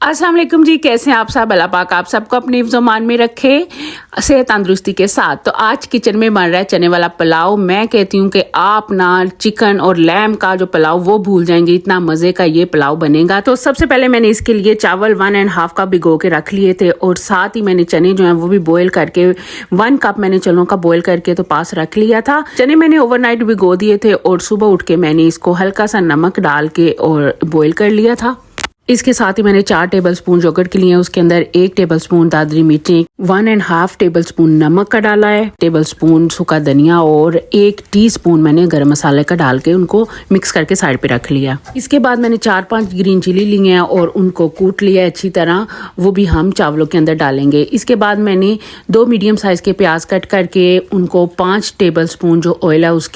अस्सलाम वालेकुम जी, कैसे हैं आप सब। अल्लाह पाक आप सबको अपने ज़मान में रखे सेहत तंदुरुस्ती के साथ। तो आज किचन में बन रहा है चने वाला पुलाव। मैं कहती हूँ कि आप ना चिकन और लैम का जो पुलाव वो भूल जाएंगे, इतना मज़े का ये पुलाव बनेगा। तो सबसे पहले मैंने इसके लिए चावल 1.5 कप भिगो के रख लिए थे और साथ ही मैंने चने जो हैं वो भी बॉयल करके 1 कप मैंने चनों का बॉयल करके तो पास रख लिया था। चने मैंने ओवरनाइट भिगो दिए थे और सुबह उठ के मैंने इसको हल्का सा नमक डाल के और बॉयल कर लिया था। इसके साथ ही मैंने 4 टेबलस्पून योगर्ट के लिए उसके अंदर 1 टेबलस्पून दादरी मिर्ची, 1.5 टेबलस्पून नमक का डाला है, टेबलस्पून सूखा धनिया और 1 टीस्पून मैंने गरम मसाले का डाल के उनको मिक्स करके साइड पे रख लिया। इसके बाद मैंने 4-5 ग्रीन चिली लिए हैं और उनको कूट लिया अच्छी तरह, वो भी हम चावलों के अंदर डालेंगे। इसके बाद मैंने 2 मीडियम साइज के प्याज कट करके उनको 5 टेबलस्पून जो ऑयल है उसके